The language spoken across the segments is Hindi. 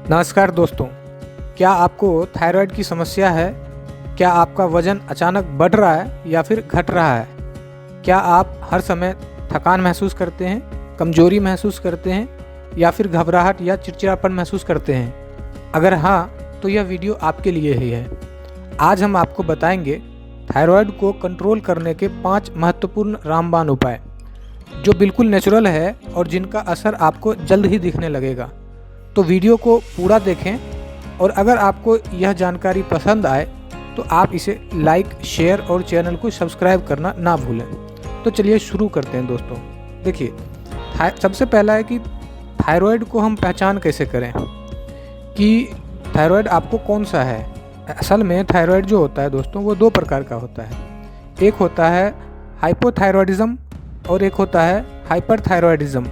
नमस्कार दोस्तों, क्या आपको थायराइड की समस्या है? क्या आपका वज़न अचानक बढ़ रहा है या फिर घट रहा है? क्या आप हर समय थकान महसूस करते हैं, कमज़ोरी महसूस करते हैं या फिर घबराहट या चिड़चिड़ापन महसूस करते हैं? अगर हाँ, तो यह वीडियो आपके लिए ही है। आज हम आपको बताएंगे थायराइड को कंट्रोल करने के 5 महत्वपूर्ण रामबाण उपाय, जो बिल्कुल नेचुरल है और जिनका असर आपको जल्द ही दिखने लगेगा। तो वीडियो को पूरा देखें और अगर आपको यह जानकारी पसंद आए तो आप इसे लाइक, शेयर और चैनल को सब्सक्राइब करना ना भूलें। तो चलिए शुरू करते हैं दोस्तों। देखिए, सबसे पहला है कि थायराइड को हम पहचान कैसे करें कि थायराइड आपको कौन सा है। असल में थायराइड जो होता है दोस्तों, वो 2 प्रकार का होता है। एक होता है हाइपोथायरॉयडिज्म और एक होता है हाइपरथायरॉयडिज्म।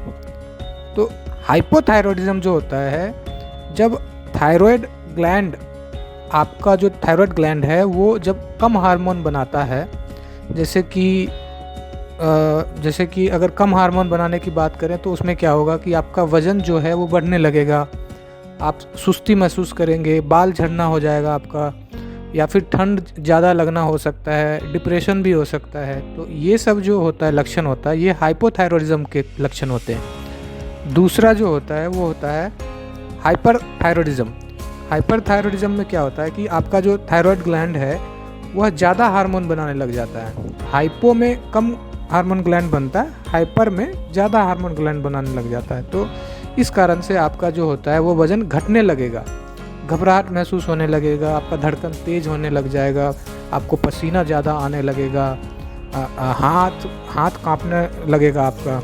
तो हाइपोथायरॉयडिज्म जो होता है, जब थायराइड ग्लैंड, आपका जो थायराइड ग्लैंड है वो जब कम हार्मोन बनाता है, जैसे कि अगर कम हार्मोन बनाने की बात करें तो उसमें क्या होगा कि आपका वज़न जो है वो बढ़ने लगेगा, आप सुस्ती महसूस करेंगे, बाल झड़ना हो जाएगा आपका, या फिर ठंड ज़्यादा लगना हो सकता है, डिप्रेशन भी हो सकता है। तो ये सब जो होता है लक्षण होता है, ये हाइपोथायरॉयडिज्म के लक्षण होते हैं। दूसरा जो होता है वो होता है हाइपरथायरॉयडिज्म। हाइपरथायरॉयडिज्म में क्या होता है कि आपका जो थायराइड ग्लैंड है वह ज़्यादा हार्मोन बनाने लग जाता है। हाइपो में कम हार्मोन ग्लैंड बनता है, हाइपर में ज़्यादा हार्मोन ग्लैंड बनाने लग जाता है। तो इस कारण से आपका जो होता है वो वज़न घटने लगेगा, घबराहट महसूस होने लगेगा, आपका धड़कन तेज़ होने लग जाएगा, आपको पसीना ज़्यादा आने लगेगा, हाथ कांपने लगेगा आपका।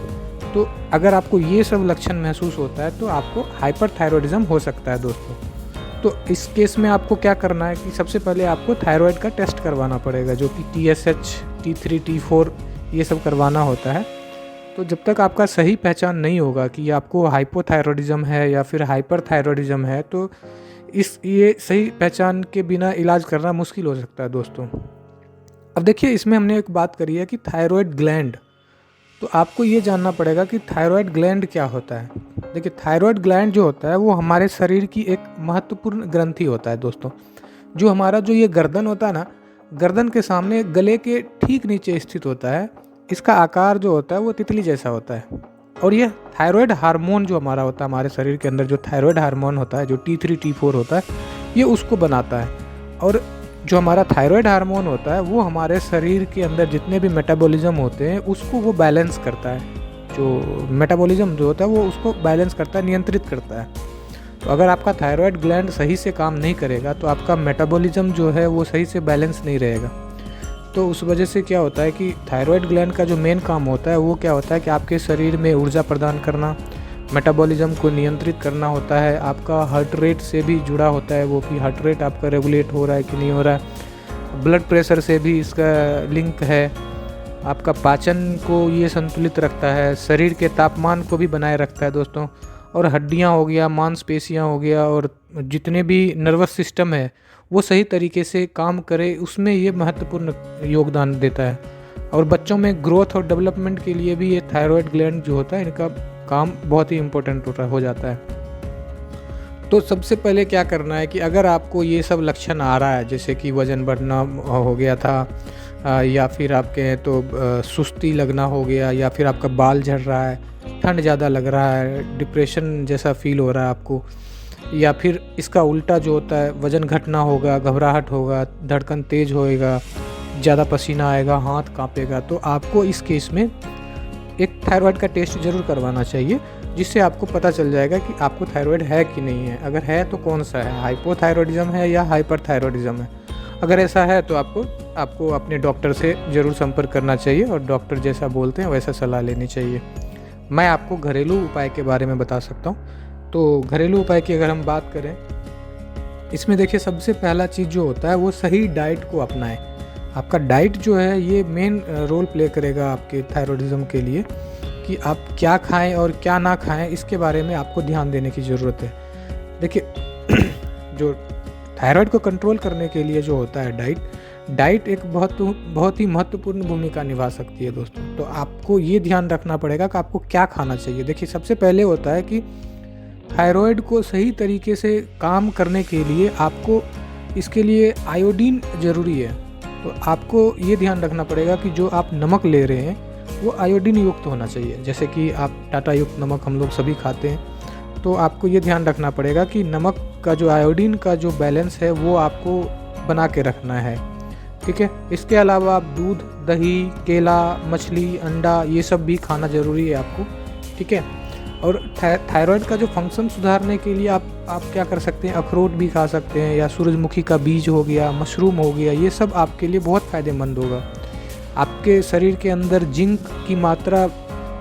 तो अगर आपको ये सब लक्षण महसूस होता है तो आपको हाइपरथायरॉयडिज्म हो सकता है दोस्तों। तो इस केस में आपको क्या करना है कि सबसे पहले आपको थायराइड का टेस्ट करवाना पड़ेगा, जो कि TSH, T3, T4 ये सब करवाना होता है। तो जब तक आपका सही पहचान नहीं होगा कि आपको हाइपोथायरॉयडिज्म है या फिर हाइपरथायरॉयडिज्म है, तो ये सही पहचान के बिना इलाज करना मुश्किल हो सकता है दोस्तों। अब देखिए, इसमें हमने एक बात करी है कि थायराइड ग्लैंड, तो आपको ये जानना पड़ेगा कि थायराइड ग्लैंड क्या होता है। देखिए, थायराइड ग्लैंड जो होता है वो हमारे शरीर की एक महत्वपूर्ण ग्रंथि होता है दोस्तों। जो हमारा जो ये गर्दन होता है ना, गर्दन के सामने गले के ठीक नीचे स्थित होता है। इसका आकार जो होता है वो तितली जैसा होता है और यह थायराइड हार्मोन जो हमारा होता है, हमारे शरीर के अंदर जो थायराइड हार्मोन होता है, जो T3, T4 होता है, ये उसको बनाता है। और जो हमारा थायराइड हार्मोन होता है वो हमारे शरीर के अंदर जितने भी मेटाबॉलिज्म होते हैं उसको वो बैलेंस करता है। जो मेटाबॉलिज्म जो होता है वो उसको बैलेंस करता है, नियंत्रित करता है। तो अगर आपका थायराइड ग्लैंड सही से काम नहीं करेगा तो आपका मेटाबॉलिज्म जो है वो सही से बैलेंस नहीं रहेगा। तो उस वजह से क्या होता है कि थायराइड ग्लैंड का जो मेन काम होता है वो क्या होता है कि आपके शरीर में ऊर्जा प्रदान करना, मेटाबॉलिज्म को नियंत्रित करना होता है। आपका हार्ट रेट से भी जुड़ा होता है वो, कि हार्ट रेट आपका रेगुलेट हो रहा है कि नहीं हो रहा है। ब्लड प्रेशर से भी इसका लिंक है। आपका पाचन को ये संतुलित रखता है, शरीर के तापमान को भी बनाए रखता है दोस्तों। और हड्डियाँ हो गया, मांसपेशियाँ हो गया, और जितने भी नर्वस सिस्टम है वो सही तरीके से काम करे, उसमें ये महत्वपूर्ण योगदान देता है। और बच्चों में ग्रोथ और डेवलपमेंट के लिए भी ये थायराइड ग्लैंड जो होता है, इनका काम बहुत ही इम्पोर्टेंट हो जाता है। तो सबसे पहले क्या करना है कि अगर आपको ये सब लक्षण आ रहा है, जैसे कि वज़न बढ़ना हो गया था, या फिर आपके तो सुस्ती लगना हो गया, या फिर आपका बाल झड़ रहा है, ठंड ज़्यादा लग रहा है, डिप्रेशन जैसा फील हो रहा है आपको, या फिर इसका उल्टा जो होता है वज़न घटना होगा, घबराहट होगा, धड़कन तेज़ होएगा, ज़्यादा पसीना आएगा, हाथ काँपेगा, तो आपको इस केस में एक थायराइड का टेस्ट ज़रूर करवाना चाहिए, जिससे आपको पता चल जाएगा कि आपको थायराइड है कि नहीं है। अगर है तो कौन सा है, हाइपोथायरॉयडिज्म है या हाइपरथायरॉयडिज्म है। अगर ऐसा है तो आपको अपने डॉक्टर से ज़रूर संपर्क करना चाहिए और डॉक्टर जैसा बोलते हैं वैसा सलाह लेनी चाहिए। मैं आपको घरेलू उपाय के बारे में बता सकता हूँ। तो घरेलू उपाय की अगर हम बात करें, इसमें देखिए, सबसे पहला चीज़ जो होता है वो सही डाइट को अपनाएं। आपका डाइट जो है ये मेन रोल प्ले करेगा आपके थायरॉयडिज्म के लिए, कि आप क्या खाएं और क्या ना खाएं, इसके बारे में आपको ध्यान देने की ज़रूरत है। देखिए, जो थायराइड को कंट्रोल करने के लिए जो होता है डाइट एक बहुत ही महत्वपूर्ण भूमिका निभा सकती है दोस्तों। तो आपको ये ध्यान रखना पड़ेगा कि आपको क्या खाना चाहिए। देखिए, सबसे पहले होता है कि थायराइड को सही तरीके से काम करने के लिए आपको इसके लिए आयोडीन ज़रूरी है। तो आपको ये ध्यान रखना पड़ेगा कि जो आप नमक ले रहे हैं वो आयोडीन युक्त होना चाहिए। जैसे कि आप टाटा युक्त नमक हम लोग सभी खाते हैं, तो आपको ये ध्यान रखना पड़ेगा कि नमक का जो आयोडीन का जो बैलेंस है वो आपको बना के रखना है, ठीक है। इसके अलावा आप दूध, दही, केला, मछली, अंडा ये सब भी खाना ज़रूरी है आपको, ठीक है। और थायराइड का जो फंक्शन सुधारने के लिए आप क्या कर सकते हैं, अखरोट भी खा सकते हैं, या सूरजमुखी का बीज हो गया, मशरूम हो गया, ये सब आपके लिए बहुत फ़ायदेमंद होगा। आपके शरीर के अंदर जिंक की मात्रा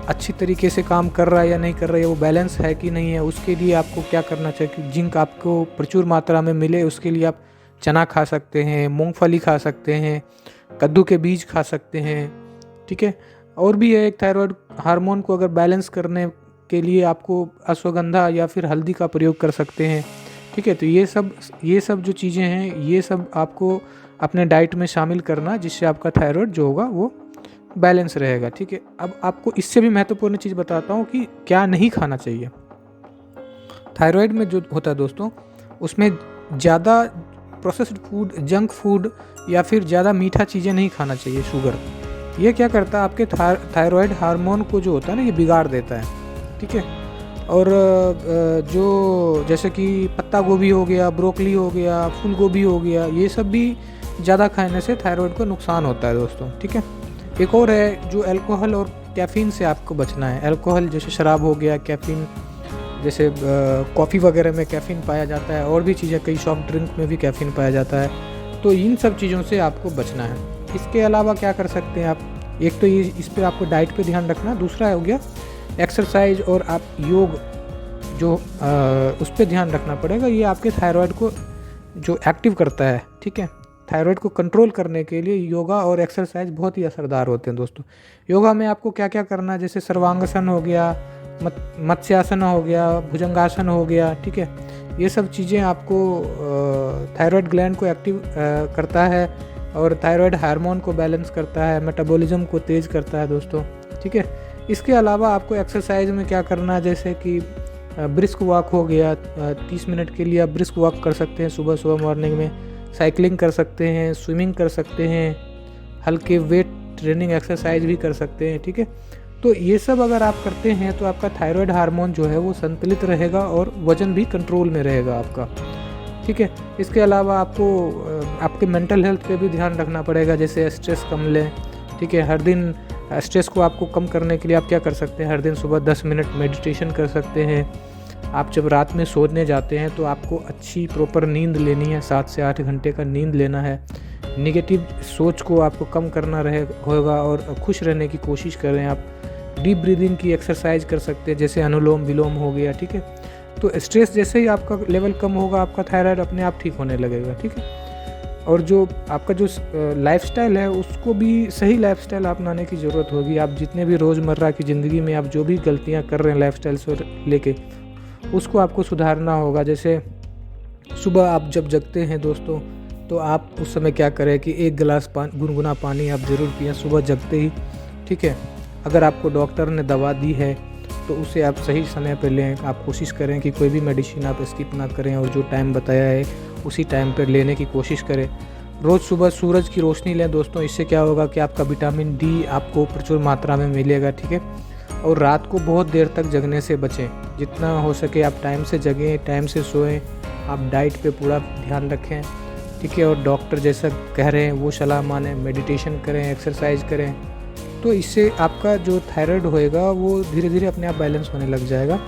अच्छी तरीके से काम कर रहा है या नहीं कर रहा है, वो बैलेंस है कि नहीं है, उसके लिए आपको क्या करना चाहिए कि जिंक आपको प्रचुर मात्रा में मिले, उसके लिए आप चना खा सकते हैं, मूंगफली खा सकते हैं, कद्दू के बीज खा सकते हैं, ठीक है। और भी है, एक थायराइड हार्मोन को अगर बैलेंस करने के लिए आपको अश्वगंधा या फिर हल्दी का प्रयोग कर सकते हैं, ठीक है। तो ये सब जो चीज़ें हैं, ये सब आपको अपने डाइट में शामिल करना, जिससे आपका थायराइड जो होगा वो बैलेंस रहेगा, ठीक है। अब आपको इससे भी महत्वपूर्ण चीज़ बताता हूँ कि क्या नहीं खाना चाहिए। थायराइड में जो होता है दोस्तों, उसमें ज़्यादा प्रोसेस्ड फूड, जंक फूड या फिर ज़्यादा मीठा चीज़ें नहीं खाना चाहिए। शुगर ये क्या करता है, आपके थायराइड हार्मोन को जो होता है ना, ये बिगाड़ देता है, ठीक है। और जो जैसे कि पत्ता गोभी हो गया, ब्रोकली हो गया, फूल गोभी हो गया, ये सब भी ज़्यादा खाने से थायराइड को नुकसान होता है दोस्तों, ठीक है। एक और है, जो अल्कोहल और कैफ़ीन से आपको बचना है। अल्कोहल जैसे शराब हो गया, कैफ़ीन जैसे कॉफ़ी वगैरह में कैफ़ीन पाया जाता है, और भी चीज़ें, कई सॉफ्ट ड्रिंक में भी कैफ़ीन पाया जाता है। तो इन सब चीज़ों से आपको बचना है। इसके अलावा क्या कर सकते हैं आप, एक तो ये इस पर आपको डाइट पे ध्यान रखना, दूसरा हो गया एक्सरसाइज और आप योग, जो उस पर ध्यान रखना पड़ेगा। ये आपके थायराइड को जो एक्टिव करता है, ठीक है। थायराइड को कंट्रोल करने के लिए योगा और एक्सरसाइज बहुत ही असरदार होते हैं दोस्तों। योगा में आपको क्या क्या करना है, जैसे सर्वांगासन हो गया, मत्स्यासन हो गया, भुजंगासन हो गया, ठीक है। ये सब चीज़ें आपको थायराइड ग्लैंड को एक्टिव करता है और थायराइड हार्मोन को बैलेंस करता है, मेटाबॉलिज्म को तेज़ करता है दोस्तों, ठीक है। इसके अलावा आपको एक्सरसाइज में क्या करना है, जैसे कि ब्रिस्क वॉक हो गया, 30 मिनट के लिए आप ब्रिस्क वॉक कर सकते हैं सुबह सुबह मॉर्निंग में, साइकिलिंग कर सकते हैं, स्विमिंग कर सकते हैं, हल्के वेट ट्रेनिंग एक्सरसाइज भी कर सकते हैं, ठीक है। तो ये सब अगर आप करते हैं तो आपका थायराइड हार्मोन जो है वो संतुलित रहेगा और वज़न भी कंट्रोल में रहेगा आपका, ठीक है। इसके अलावा आपको आपके मेंटल हेल्थ पे भी ध्यान रखना पड़ेगा, जैसे स्ट्रेस कम लें, ठीक है। हर दिन स्ट्रेस को आपको कम करने के लिए आप क्या कर सकते हैं, हर दिन सुबह 10 मिनट मेडिटेशन कर सकते हैं। आप जब रात में सोने जाते हैं तो आपको अच्छी प्रॉपर नींद लेनी है, 7 से 8 घंटे का नींद लेना है। नेगेटिव सोच को आपको कम करना होगा और खुश रहने की कोशिश करें। आप डीप ब्रीदिंग की एक्सरसाइज कर सकते हैं, जैसे अनुलोम विलोम हो गया, ठीक है। तो स्ट्रेस जैसे ही आपका लेवल कम होगा, आपका थायराइड अपने आप ठीक होने लगेगा, ठीक है। और जो आपका जो लाइफस्टाइल है, उसको भी सही लाइफस्टाइल अपनाने की ज़रूरत होगी। आप जितने भी रोज़मर्रा की ज़िंदगी में आप जो भी गलतियाँ कर रहे हैं लाइफस्टाइल से लेके, उसको आपको सुधारना होगा। जैसे सुबह आप जब जगते हैं दोस्तों, तो आप उस समय क्या करें कि 1 गिलास गुनगुना पानी आप ज़रूर पिएं सुबह जगते ही, ठीक है। अगर आपको डॉक्टर ने दवा दी है तो उसे आप सही समय पर लें। आप कोशिश करें कि कोई भी मेडिसिन आप स्किप ना करें और जो टाइम बताया है उसी टाइम पर लेने की कोशिश करें। रोज़ सुबह सूरज की रोशनी लें दोस्तों, इससे क्या होगा कि आपका विटामिन डी आपको प्रचुर मात्रा में मिलेगा, ठीक है। और रात को बहुत देर तक जगने से बचें, जितना हो सके आप टाइम से जगें, टाइम से सोएं। आप डाइट पे पूरा ध्यान रखें, ठीक है। और डॉक्टर जैसा कह रहे हैं वो सलाह मानें, मेडिटेशन करें, एक्सरसाइज करें। तो इससे आपका जो थायराइड होएगा वो धीरे धीरे अपने आप बैलेंस होने लग जाएगा।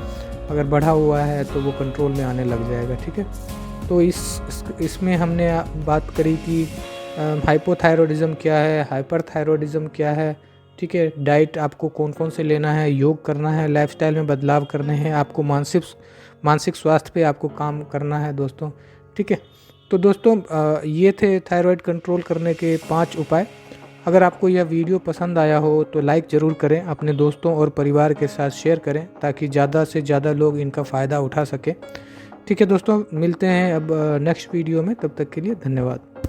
अगर बढ़ा हुआ है तो वो कंट्रोल में आने लग जाएगा, ठीक है। तो इसमें हमने बात करी कि हाइपोथायरॉयडिज्म क्या है, हाइपरथायरॉयडिज्म क्या है, ठीक है। डाइट आपको कौन कौन से लेना है, योग करना है, लाइफस्टाइल में बदलाव करने हैं, आपको मानसिक स्वास्थ्य पे आपको काम करना है दोस्तों, ठीक है। तो दोस्तों ये थे थायराइड कंट्रोल करने के 5 उपाय। अगर आपको यह वीडियो पसंद आया हो तो लाइक ज़रूर करें, अपने दोस्तों और परिवार के साथ शेयर करें ताकि ज़्यादा से ज़्यादा लोग इनका फ़ायदा उठा सकें, ठीक है दोस्तों। मिलते हैं अब नेक्स्ट वीडियो में, तब तक के लिए धन्यवाद।